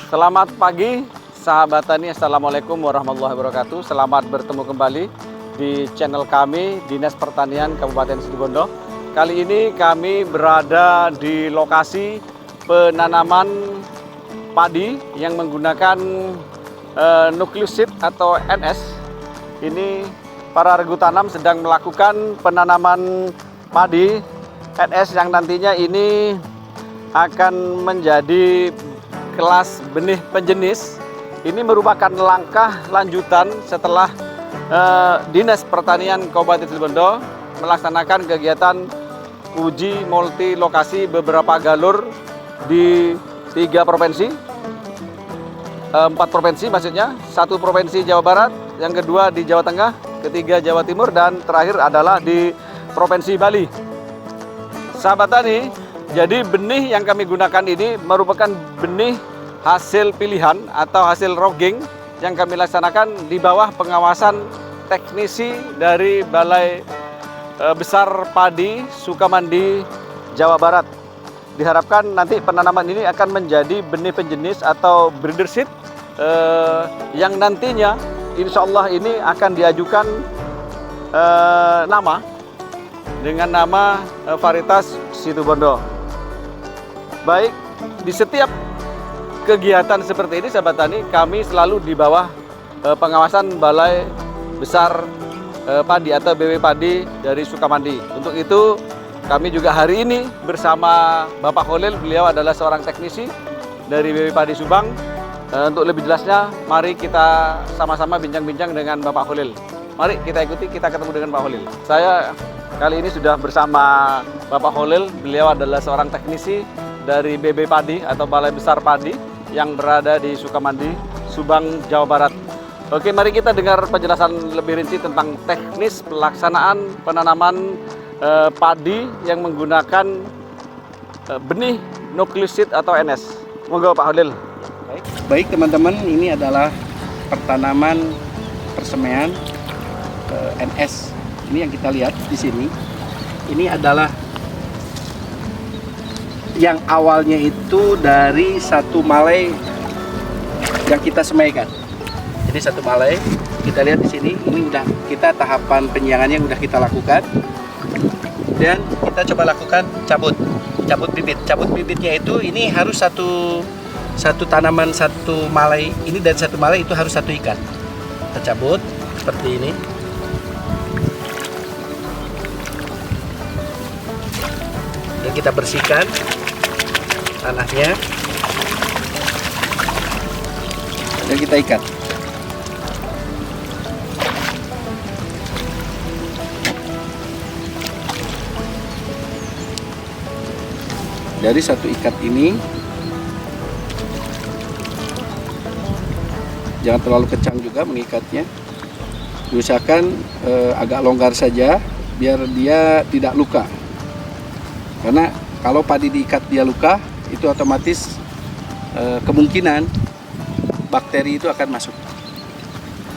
Selamat pagi, sahabat tani. Assalamualaikum warahmatullahi wabarakatuh. Selamat bertemu kembali di channel kami, Dinas Pertanian Kabupaten Situbondo. Kali ini kami berada di lokasi penanaman padi yang menggunakan nukleosid atau NS. Ini para regu tanam sedang melakukan penanaman padi NS yang nantinya ini akan menjadi kelas benih penjenis. Ini merupakan langkah lanjutan setelah Dinas Pertanian Kabupaten Situbondo melaksanakan kegiatan uji multi lokasi beberapa galur di 3 provinsi, 4 provinsi maksudnya, 1 provinsi Jawa Barat, yang kedua di Jawa Tengah, ketiga Jawa Timur, dan terakhir adalah di Provinsi Bali. Sahabat tani, jadi benih yang kami gunakan ini merupakan benih hasil pilihan atau hasil rogging yang kami laksanakan di bawah pengawasan teknisi dari Balai Besar Padi Sukamandi, Jawa Barat. Diharapkan nanti penanaman ini akan menjadi benih penjenis atau breeder seed yang nantinya insya Allah ini akan diajukan nama dengan nama varietas Situbondo. Baik, di setiap kegiatan seperti ini sahabat tani, kami selalu di bawah pengawasan Balai Besar Padi atau BW Padi dari Sukamandi. Untuk itu kami juga hari ini bersama Bapak Kholil, beliau adalah seorang teknisi dari BW Padi Subang. Untuk lebih jelasnya, mari kita sama-sama bincang-bincang dengan Bapak Kholil. Mari kita ikuti, kita ketemu dengan Pak Kholil. Saya kali ini sudah bersama Bapak Kholil, beliau adalah seorang teknisi dari BB Padi atau Balai Besar Padi yang berada di Sukamandi, Subang, Jawa Barat. Oke, mari kita dengar penjelasan lebih rinci tentang teknis pelaksanaan penanaman padi yang menggunakan benih nukleosid atau NS. Monggo Pak Kholil. Baik teman-teman, ini adalah pertanaman persemaian NS. Ini yang kita lihat di sini. Ini adalah yang awalnya itu dari satu malai yang kita semaikan. Jadi satu malai, kita lihat di sini, ini udah kita tahapan penyiangannya udah kita lakukan. Dan kita coba lakukan cabut bibit. Cabut bibitnya itu ini harus satu tanaman, satu malai ini dan satu malai itu harus satu ikat. Kita cabut seperti ini. Dan kita bersihkan tanahnya dan kita ikat. Dari satu ikat ini jangan terlalu kencang juga mengikatnya, diusahakan agak longgar saja biar dia tidak luka, karena kalau padi diikat dia luka, itu otomatis kemungkinan bakteri itu akan masuk.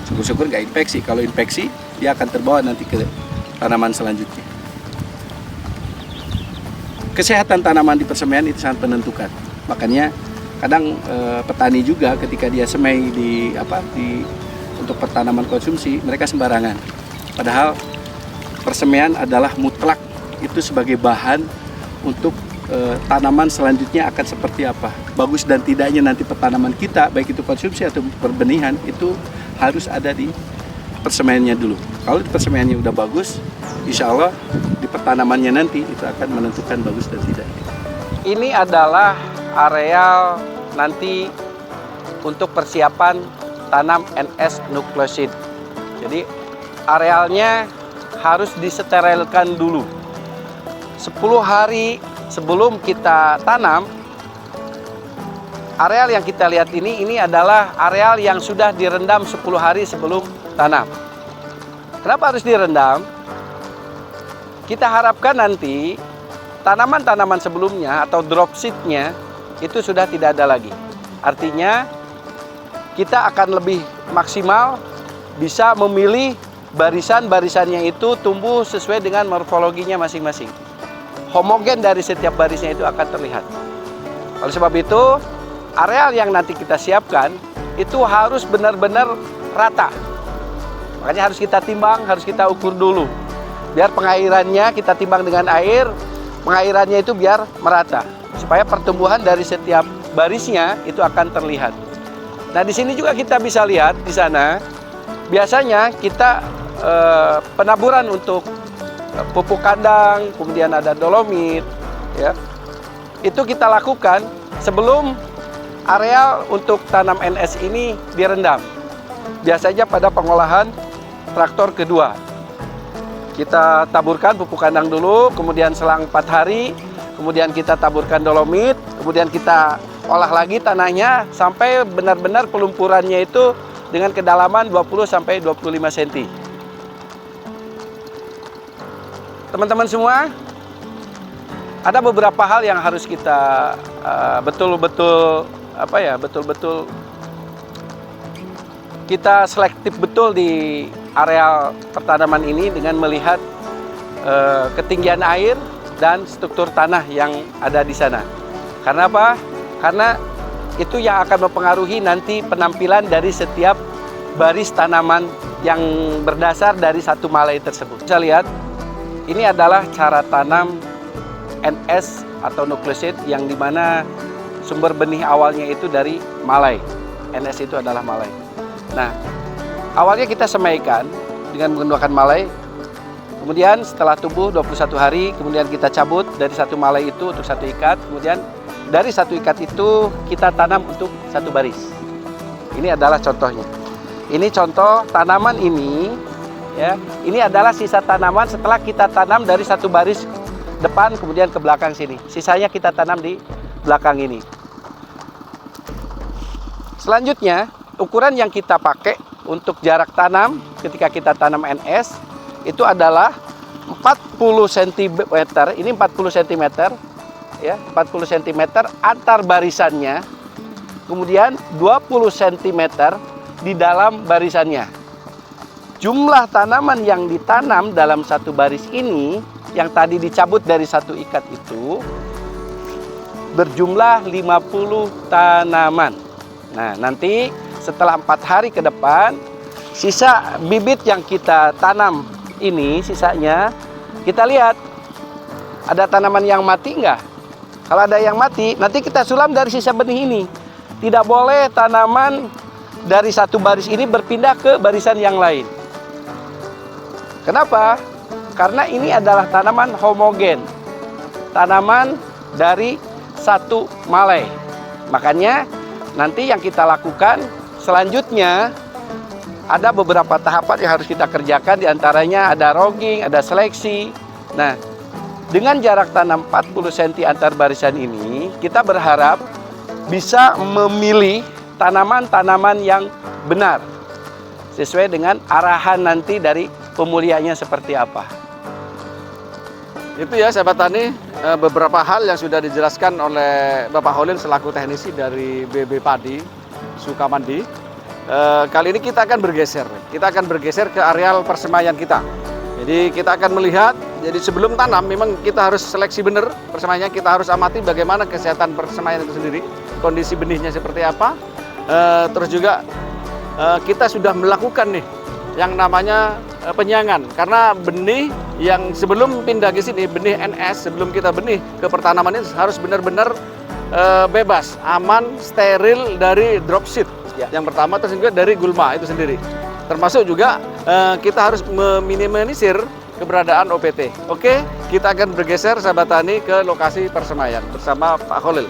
Syukur-syukur nggak infeksi. Kalau infeksi, dia akan terbawa nanti ke tanaman selanjutnya. Kesehatan tanaman di persemaian itu sangat menentukan. Makanya kadang petani juga ketika dia semai untuk pertanaman konsumsi, mereka sembarangan. Padahal persemaian adalah mutlak itu sebagai bahan untuk tanaman selanjutnya akan seperti apa, bagus dan tidaknya nanti pertanaman kita, baik itu konsumsi atau perbenihan, itu harus ada di persemaiannya dulu. Kalau di persemaiannya udah bagus, insya Allah di pertanamannya nanti itu akan menentukan bagus dan tidaknya. Ini adalah areal nanti untuk persiapan tanam NS nukleosid. Jadi arealnya harus disterilkan dulu. 10 hari sebelum kita tanam, areal yang kita lihat ini adalah areal yang sudah direndam 10 hari sebelum tanam. Kenapa harus direndam? Kita harapkan nanti tanaman-tanaman sebelumnya atau drop seed-nya itu sudah tidak ada lagi. Artinya kita akan lebih maksimal bisa memilih barisan-barisannya itu tumbuh sesuai dengan morfologinya masing-masing. Homogen dari setiap barisnya itu akan terlihat. Oleh sebab itu, areal yang nanti kita siapkan itu harus benar-benar rata. Makanya harus kita timbang, harus kita ukur dulu. Biar pengairannya kita timbang dengan air, pengairannya itu biar merata. Supaya pertumbuhan dari setiap barisnya itu akan terlihat. Nah, di sini juga kita bisa lihat di sana, biasanya kita penaburan untuk pupuk kandang, kemudian ada dolomit, ya. Itu kita lakukan sebelum areal untuk tanam NS ini direndam. Biasanya pada pengolahan traktor kedua. Kita taburkan pupuk kandang dulu, kemudian selang 4 hari, kemudian kita taburkan dolomit, kemudian kita olah lagi tanahnya sampai benar-benar pelumpurannya itu dengan kedalaman 20-25 cm. Teman-teman semua, ada beberapa hal yang harus kita betul-betul kita selektif betul di areal pertanaman ini dengan melihat ketinggian air dan struktur tanah yang ada di sana. Karena apa? Karena itu yang akan mempengaruhi nanti penampilan dari setiap baris tanaman yang berdasar dari satu malai tersebut. Bisa lihat, ini adalah cara tanam NS atau nucleus seed yang dimana sumber benih awalnya itu dari malai. NS itu adalah malai. Nah, awalnya kita semaikan dengan menggunakan malai. Kemudian setelah tumbuh 21 hari, kemudian kita cabut dari satu malai itu untuk satu ikat. Kemudian dari satu ikat itu kita tanam untuk satu baris. Ini adalah contohnya. Ini contoh tanaman ini, ya. Ini adalah sisa tanaman setelah kita tanam dari satu baris depan kemudian ke belakang sini. Sisanya kita tanam di belakang ini. Selanjutnya, ukuran yang kita pakai untuk jarak tanam ketika kita tanam NS itu adalah 40 cm. Ini 40 cm, ya, 40 cm antar barisannya. Kemudian 20 cm di dalam barisannya. Jumlah tanaman yang ditanam dalam satu baris ini yang tadi dicabut dari satu ikat itu berjumlah 50 tanaman. Nah, nanti setelah 4 hari ke depan, sisa bibit yang kita tanam ini, sisanya, kita lihat ada tanaman yang mati enggak? Kalau ada yang mati, nanti kita sulam dari sisa benih ini. Tidak boleh tanaman dari satu baris ini berpindah ke barisan yang lain. Kenapa? Karena ini adalah tanaman homogen. Tanaman dari satu malai. Makanya nanti yang kita lakukan selanjutnya ada beberapa tahapan yang harus kita kerjakan, diantaranya ada rogging, ada seleksi. Nah, dengan jarak tanam 40 cm antar barisan ini, kita berharap bisa memilih tanaman-tanaman yang benar sesuai dengan arahan nanti dari pemulihannya seperti apa. Itu ya sahabat tani, beberapa hal yang sudah dijelaskan oleh Bapak Holil selaku teknisi dari BB Padi Sukamandi. Kali ini kita akan bergeser. Kita akan bergeser ke areal persemaian kita. Jadi kita akan melihat, jadi sebelum tanam memang kita harus seleksi benar persemaiannya, kita harus amati bagaimana kesehatan persemaian itu sendiri, kondisi benihnya seperti apa. Terus juga kita sudah melakukan nih yang namanya penyiangan, karena benih yang sebelum pindah ke sini, benih NS sebelum kita benih ke pertanaman ini harus benar-benar bebas, aman, steril dari dropseed. Ya. Yang pertama, terus juga dari gulma itu sendiri. Termasuk juga kita harus meminimalisir keberadaan OPT. Oke, kita akan bergeser sahabat tani ke lokasi persemaian bersama Pak Holil.